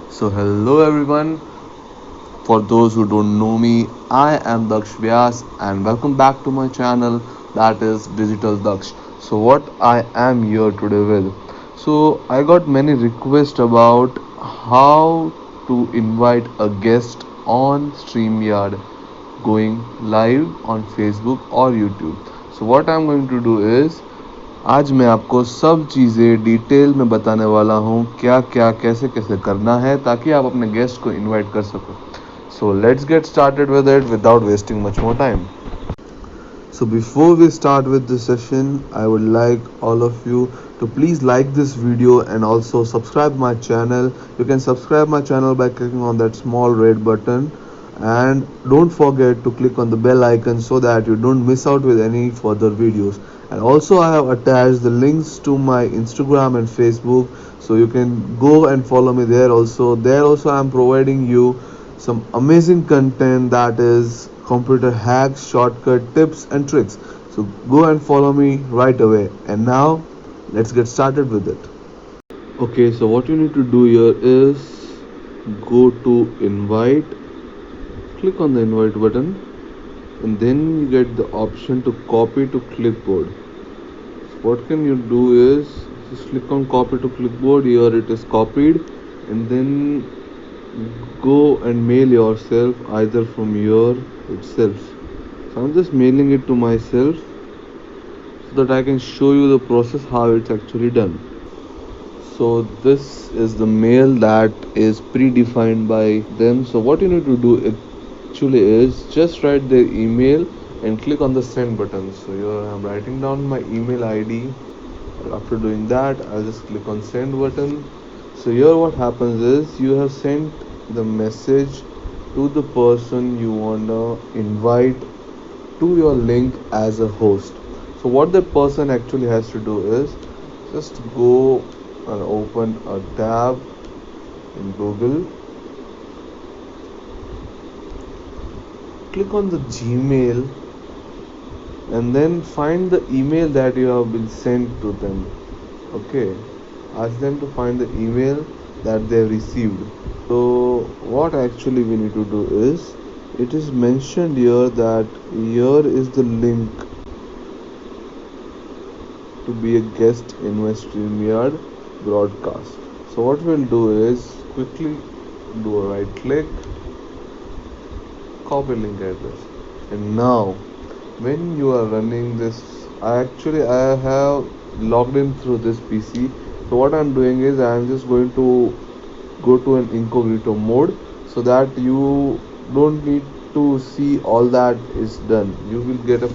So, hello everyone. For those who don't know me, I am Daksh Vyas and welcome back to my channel that is Digital Daksh. So, what I am here today with. So, I got many requests about how to invite a guest on StreamYard going live on Facebook or YouTube. So, what I'm going to do is आज मैं आपको सब चीज़ें detail में बताने वाला हूँ क्या क्या कैसे कैसे करना है ताकि आप अपने गेस्ट को इनवाइट कर सको so let's get started with it without wasting much more time So before we start with the session, I would like all of you to please like this video and also subscribe my channel. You can subscribe my channel by clicking on that small red button and don't forget to click on the bell icon so that you don't miss out with any further videos. And also I have attached the links to my Instagram and Facebook so you can go and follow me there also. There also I am providing you some amazing content that is computer hacks, shortcut tips and tricks. So go and follow me right away. And now let's get started with it. Okay, so what you need to do here is go to invite, click on the invite button and then you get the option to copy to clipboard. So what can you do is just click on copy to clipboard. Here it is copied and then go and mail yourself either from your itself. So I'm just mailing it to myself so that I can show you the process how it's actually done. So this is the mail that is predefined by them. So what you need to do actually is just write their email and click on the send button. So here I'm writing down my email ID. After doing that, I'll just click on send button. So here what happens is you have sent the message to the person you wanna invite to your link as a host. So what that person actually has to do is just go and open a tab in Google, click on the Gmail and then find the email that you have been sent to them. Okay, ask them to find the email that they have received. So what actually we need to do is it is mentioned here that here is the link to be a guest in my StreamYard broadcast. So what we'll do is quickly do a right click, copy link address, and now when you are running this, I have logged in through this PC. So what I'm doing is I'm just going to go to an incognito mode so that you don't need to see all that is done. You will get a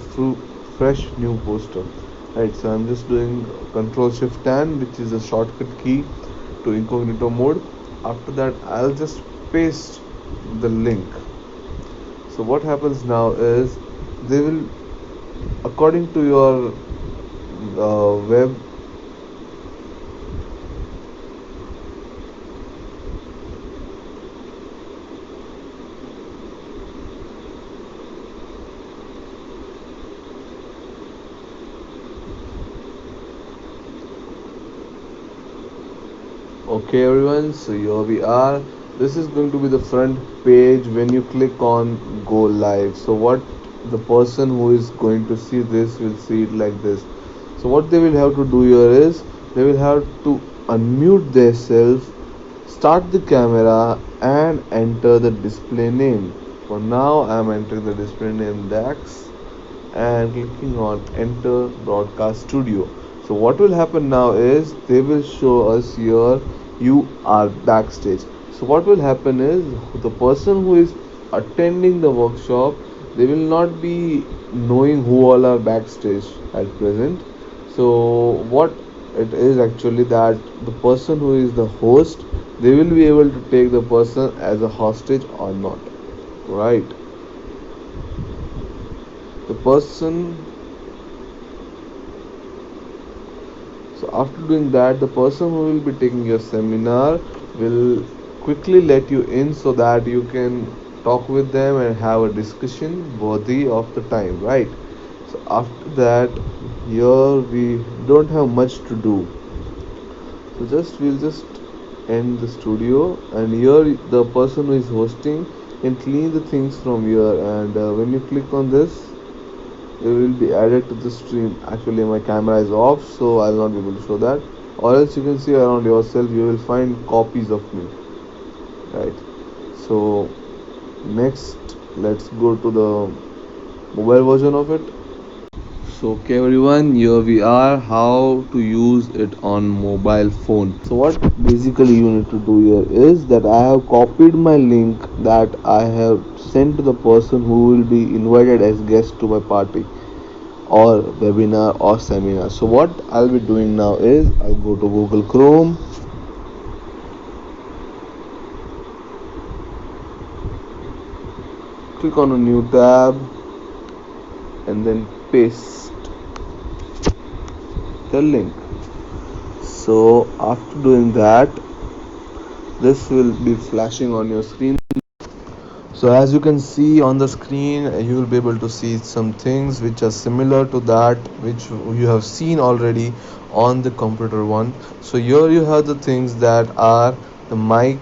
fresh new poster. Right, so I'm just doing Control Shift N, which is a shortcut key to incognito mode. After that, I'll just paste the link. So what happens now is they will, according to your web. Okay everyone, so here we are. This is going to be the front page when you click on go live. So what the person who is going to see this will see it like this. So what they will have to do here is they will have to unmute themselves, start the camera and enter the display name. For now I am entering the display name DAX and clicking on enter broadcast studio. So what will happen now is they will show us here you are backstage. So what will happen is the person who is attending the workshop, they will not be knowing who all are backstage at present. So what it is actually that the person who is the host, they will be able to take the person as a hostage or not, right? The person, so after doing that, the person who will be taking your seminar will quickly let you in so that you can talk with them and have a discussion worthy of the time, right? So after that, here we don't have much to do. So just we'll just end the studio, and here the person who is hosting can clean the things from here. And when you click on this, it will be added to the stream. Actually my camera is off, so I'll not be able to show that, or else you can see around yourself, you will find copies of me, right? So next, let's go to the mobile version of it. So okay everyone, here we are, how to use it on mobile phone. So what basically you need to do here is that I have copied my link that I have sent to the person who will be invited as guest to my party or webinar or seminar. So what I'll be doing now is I'll go to Google Chrome, click on a new tab, and then paste the link. So after doing that, this will be flashing on your screen. So as you can see on the screen, you will be able to see some things which are similar to that which you have seen already on the computer one. So here you have the things that are the mic,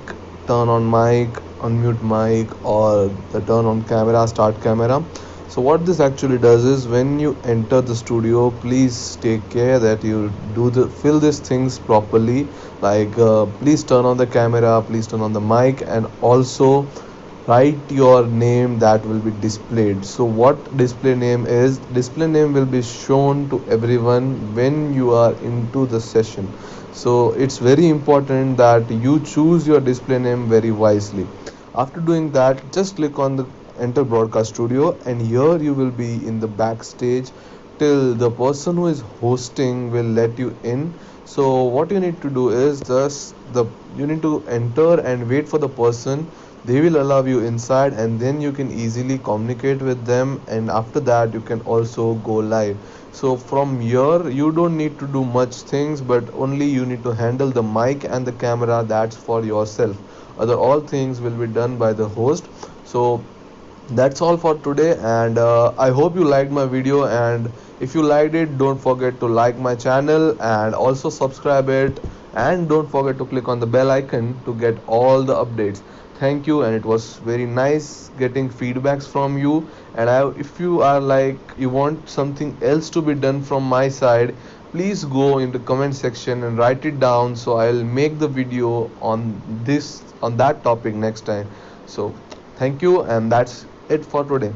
turn on mic, unmute mic, or the turn on camera, start camera. So what this actually does is when you enter the studio, please take care that you do the fill these things properly. Like please turn on the camera, please turn on the mic, and also write your name that will be displayed. So what display name is, display name will be shown to everyone when you are into the session. So it's very important that you choose your display name very wisely. After doing that, just click on the enter broadcast studio, and here you will be in the backstage till the person who is hosting will let you in. So what you need to do is just the you need to enter and wait for the person. They will allow you inside, and then you can easily communicate with them, and after that you can also go live. So from here you don't need to do much things, but only you need to handle the mic and the camera. That's for yourself. Other all things will be done by the host. So that's all for today, and I hope you liked my video, and if you liked it, don't forget to like my channel and also subscribe it, and don't forget to click on the bell icon to get all the updates. Thank you, and it was very nice getting feedbacks from you. And if you are like you want something else to be done from my side, please go in the comment section and write it down, so I'll make the video on that topic next time. So thank you, and that's it for today.